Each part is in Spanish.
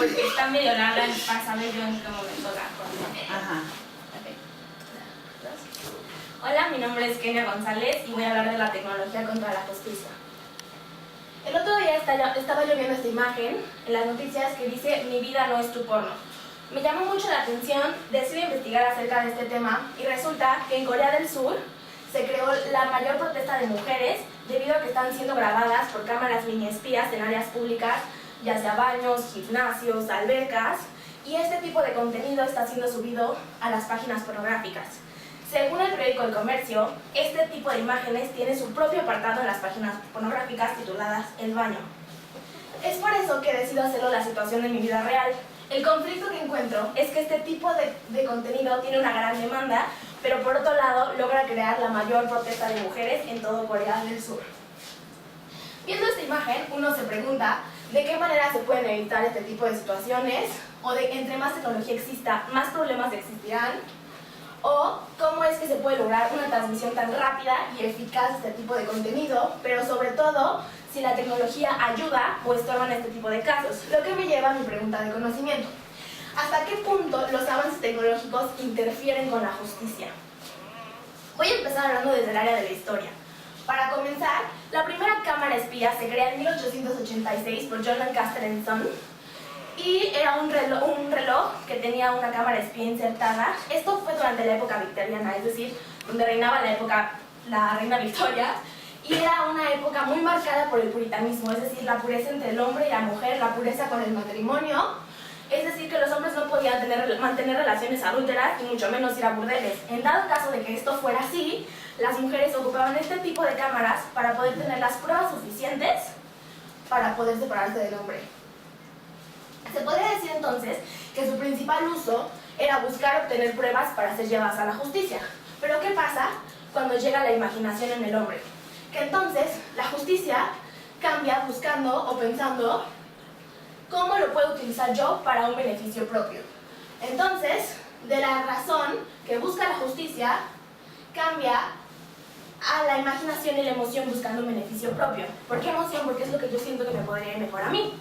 Porque está medio larga para saber yo en qué momento la corto. Ajá. Okay. Hola, mi nombre es Kenia González y voy a hablar de la tecnología contra la justicia. El otro día estaba yo viendo esta imagen en las noticias que dice "Mi vida no es tu porno". Me llamó mucho la atención, decidí investigar acerca de este tema y resulta que en Corea del Sur se creó la mayor protesta de mujeres debido a que están siendo grabadas por cámaras mini espías en áreas públicas, ya sea baños, gimnasios, albercas, y este tipo de contenido está siendo subido a las páginas pornográficas. Según el periódico El Comercio, este tipo de imágenes tiene su propio apartado en las páginas pornográficas tituladas El Baño. Es por eso que decido hacerlo la situación de mi vida real. El conflicto que encuentro es que este tipo de contenido tiene una gran demanda, pero por otro lado logra crear la mayor protesta de mujeres en todo Corea del Sur. Viendo esta imagen, uno se pregunta de qué manera se pueden evitar este tipo de situaciones, o de que entre más tecnología exista, más problemas existirán, o cómo es que se puede lograr una transmisión tan rápida y eficaz de este tipo de contenido, pero sobre todo, si la tecnología ayuda o estorba en este tipo de casos. Lo que me lleva a mi pregunta de conocimiento. ¿Hasta qué punto los avances tecnológicos interfieren con la justicia? Voy a empezar hablando desde el área de la historia. Para comenzar, la primera cámara espía se crea en 1886 por John Lancaster & Son y era un reloj que tenía una cámara espía insertada. Esto fue durante la época victoriana, es decir, donde reinaba la reina Victoria, y era una época muy marcada por el puritanismo, es decir, la pureza entre el hombre y la mujer, la pureza con el matrimonio, es decir, que los hombres no podían mantener relaciones adúlteras y mucho menos ir a burdeles. En dado caso de que esto fuera así, las mujeres ocupaban este tipo de cámaras para poder tener las pruebas suficientes para poder separarse del hombre. Se podría decir entonces que su principal uso era buscar obtener pruebas para ser llevadas a la justicia. Pero ¿qué pasa cuando llega la imaginación en el hombre? Que entonces la justicia cambia buscando o pensando cómo lo puedo utilizar yo para un beneficio propio. Entonces, de la razón que busca la justicia, cambia a la imaginación y la emoción buscando un beneficio propio. ¿Por qué emoción? Porque es lo que yo siento que me podría ir mejor a mí.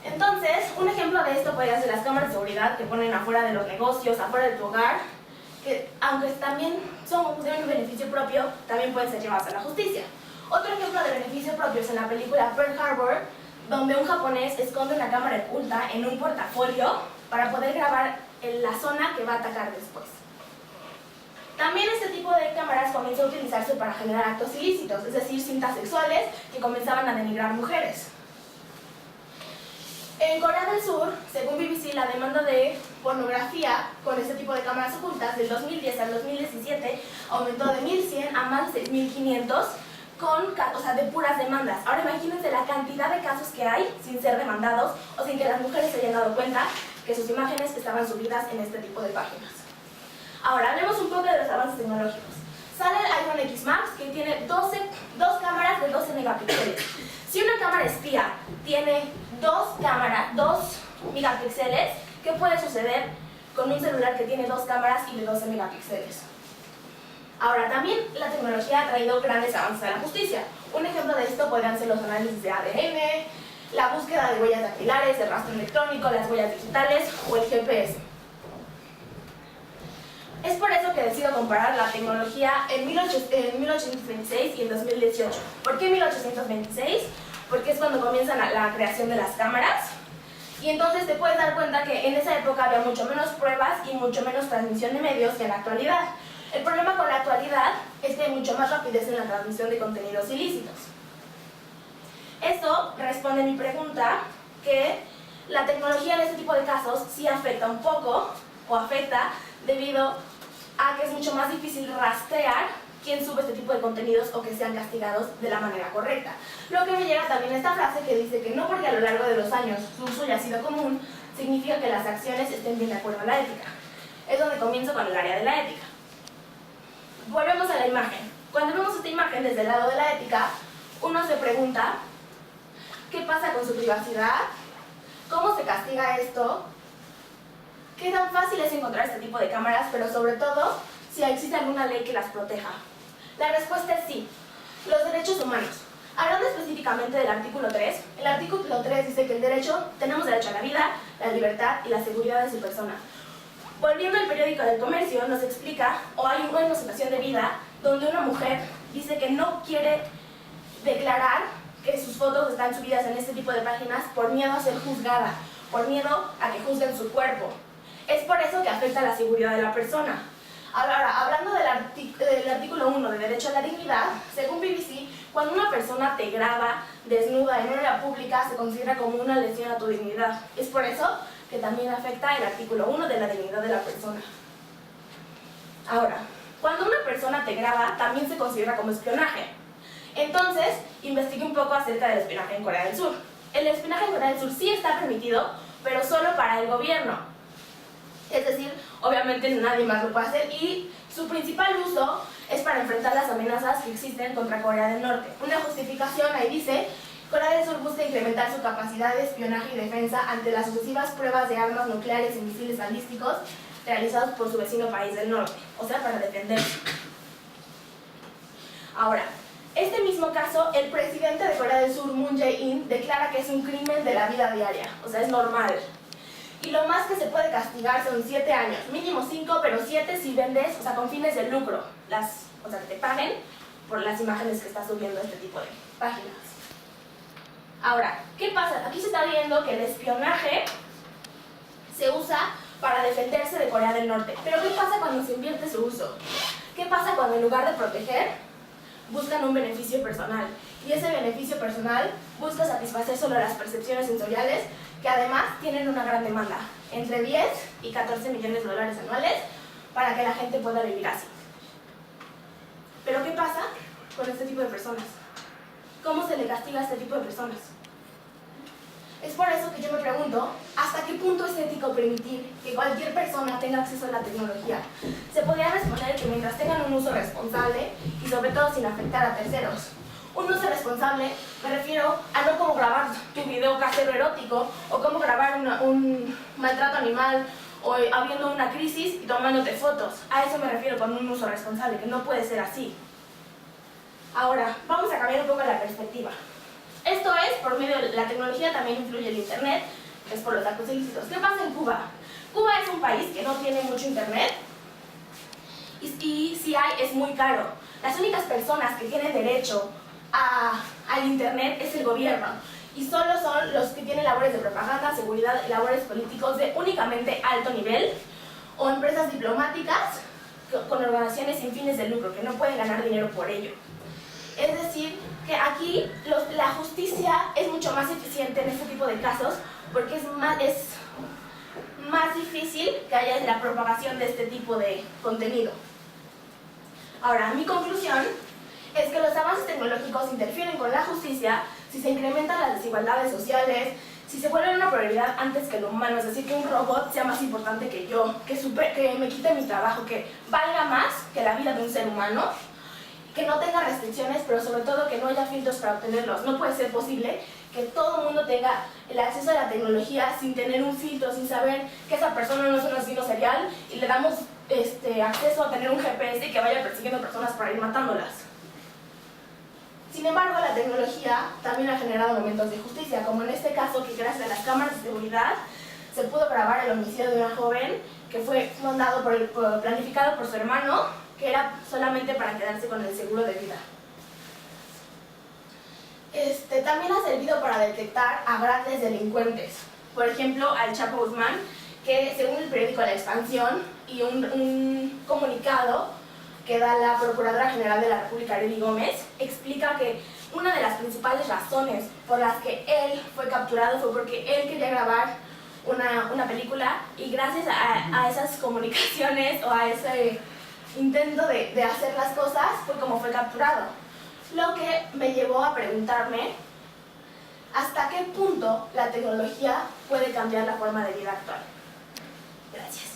Entonces, un ejemplo de esto podría ser las cámaras de seguridad que ponen afuera de los negocios, afuera de tu hogar, que aunque también son de un beneficio propio, también pueden ser llevadas a la justicia. Otro ejemplo de beneficio propio es en la película Pearl Harbor, donde un japonés esconde una cámara oculta en un portafolio para poder grabar en la zona que va a atacar después. También este tipo de cámaras comenzó a utilizarse para generar actos ilícitos, es decir, cintas sexuales que comenzaban a denigrar mujeres. En Corea del Sur, según BBC, la demanda de pornografía con este tipo de cámaras ocultas del 2010 al 2017 aumentó de 1.100 a más de 6.500 de puras demandas. Ahora imagínense la cantidad de casos que hay sin ser demandados o sin que las mujeres se hayan dado cuenta que sus imágenes estaban subidas en este tipo de páginas. Ahora, hablemos un poco de los avances tecnológicos. Sale el iPhone X Max, que tiene dos cámaras de 12 megapíxeles. Si una cámara espía tiene dos megapíxeles, ¿qué puede suceder con un celular que tiene dos cámaras y de 12 megapíxeles? Ahora, también la tecnología ha traído grandes avances a la justicia. Un ejemplo de esto podrían ser los análisis de ADN, la búsqueda de huellas dactilares, el rastro electrónico, las huellas digitales o el GPS. Es por eso que decido comparar la tecnología en 1826 y en 2018. ¿Por qué 1826? Porque es cuando comienza la creación de las cámaras. Y entonces te puedes dar cuenta que en esa época había mucho menos pruebas y mucho menos transmisión de medios que en la actualidad. El problema con la actualidad es que hay mucho más rapidez en la transmisión de contenidos ilícitos. Esto responde a mi pregunta que la tecnología en este tipo de casos sí afecta un poco, o afecta debido a que es mucho más difícil rastrear quién sube este tipo de contenidos o que sean castigados de la manera correcta. Lo que me llega también a esta frase que dice que no porque a lo largo de los años su uso ya ha sido común, significa que las acciones estén bien de acuerdo a la ética. Es donde comienzo con el área de la ética. Volvemos a la imagen. Cuando vemos esta imagen desde el lado de la ética, uno se pregunta ¿qué pasa con su privacidad? ¿Cómo se castiga esto? ¿Qué tan fácil es encontrar este tipo de cámaras? Pero sobre todo, si existe alguna ley que las proteja. La respuesta es sí. Los derechos humanos. Hablando específicamente del artículo 3, el artículo 3 dice que tenemos derecho a la vida, la libertad y la seguridad de su persona. Volviendo al periódico del Comercio, nos explica, o hay una situación de vida donde una mujer dice que no quiere declarar que sus fotos están subidas en este tipo de páginas por miedo a ser juzgada, por miedo a que juzguen su cuerpo. Es por eso que afecta la seguridad de la persona. Ahora, hablando del artículo 1 de derecho a la dignidad, según BBC, cuando una persona te graba desnuda en una área pública se considera como una lesión a tu dignidad. Es por eso que también afecta el artículo 1 de la dignidad de la persona. Ahora, cuando una persona te graba, también se considera como espionaje. Entonces, investigué un poco acerca del espionaje en Corea del Sur. El espionaje en Corea del Sur sí está permitido, pero solo para el gobierno. Es decir, obviamente nadie más lo puede hacer y su principal uso es para enfrentar las amenazas que existen contra Corea del Norte. Una justificación ahí dice: Corea del Sur busca incrementar su capacidad de espionaje y defensa ante las sucesivas pruebas de armas nucleares y misiles balísticos realizados por su vecino país del norte, o sea, para defenderse. Ahora, este mismo caso, el presidente de Corea del Sur, Moon Jae-in, declara que es un crimen de la vida diaria, o sea, es normal. Y lo más que se puede castigar son 7 años, mínimo 5, pero 7 si vendes, o sea, con fines de lucro, o sea, que te paguen por las imágenes que estás subiendo a este tipo de páginas. Ahora, ¿qué pasa? Aquí se está viendo que el espionaje se usa para defenderse de Corea del Norte. Pero ¿qué pasa cuando se invierte su uso? ¿Qué pasa cuando en lugar de proteger, buscan un beneficio personal? Y ese beneficio personal busca satisfacer solo las percepciones sensoriales, que además tienen una gran demanda, entre 10 y 14 millones de dólares anuales, para que la gente pueda vivir así. Pero ¿qué pasa con este tipo de personas? ¿Cómo se le castiga a este tipo de personas? Es por eso que yo me pregunto, ¿hasta qué punto es ético permitir que cualquier persona tenga acceso a la tecnología? Se podría responder que mientras tengan un uso responsable y sobre todo sin afectar a terceros. Un uso responsable me refiero a no como grabar tu video casero erótico o como grabar un maltrato animal o habiendo una crisis y tomándote fotos. A eso me refiero con un uso responsable, que no puede ser así. Ahora, vamos a cambiar un poco la perspectiva. Esto es por medio de la tecnología, también influye el internet, es por los datos ilícitos. ¿Qué pasa en Cuba? Cuba es un país que no tiene mucho internet y si hay es muy caro. Las únicas personas que tienen derecho al internet es el gobierno y solo son los que tienen labores de propaganda, seguridad y labores políticos de únicamente alto nivel o empresas diplomáticas con organizaciones sin fines de lucro que no pueden ganar dinero por ello. Es decir, que aquí la justicia es mucho más eficiente en este tipo de casos porque es más difícil que haya la propagación de este tipo de contenido. Ahora, mi conclusión es que los avances tecnológicos interfieren con la justicia si se incrementan las desigualdades sociales, si se vuelven una prioridad antes que lo humano, es decir, que un robot sea más importante que yo, que me quite mi trabajo, que valga más que la vida de un ser humano, que no tenga restricciones, pero sobre todo que no haya filtros para obtenerlos. No puede ser posible que todo el mundo tenga el acceso a la tecnología sin tener un filtro, sin saber que esa persona no es un asesino serial y le damos acceso a tener un GPS que vaya persiguiendo personas para ir matándolas. Sin embargo, la tecnología también ha generado momentos de justicia, como en este caso que gracias a las cámaras de seguridad se pudo grabar el homicidio de una joven que fue planificado por su hermano, que era solamente para quedarse con el seguro de vida. También ha servido para detectar a grandes delincuentes, por ejemplo al Chapo Guzmán, que según el periódico La Expansión y un comunicado que da la Procuradora General de la República, Arely Gómez, explica que una de las principales razones por las que él fue capturado fue porque él quería grabar una película y gracias a esas comunicaciones o a ese intento de hacer las cosas fue como fue capturado. Lo que me llevó a preguntarme hasta qué punto la tecnología puede cambiar la forma de vida actual. Gracias.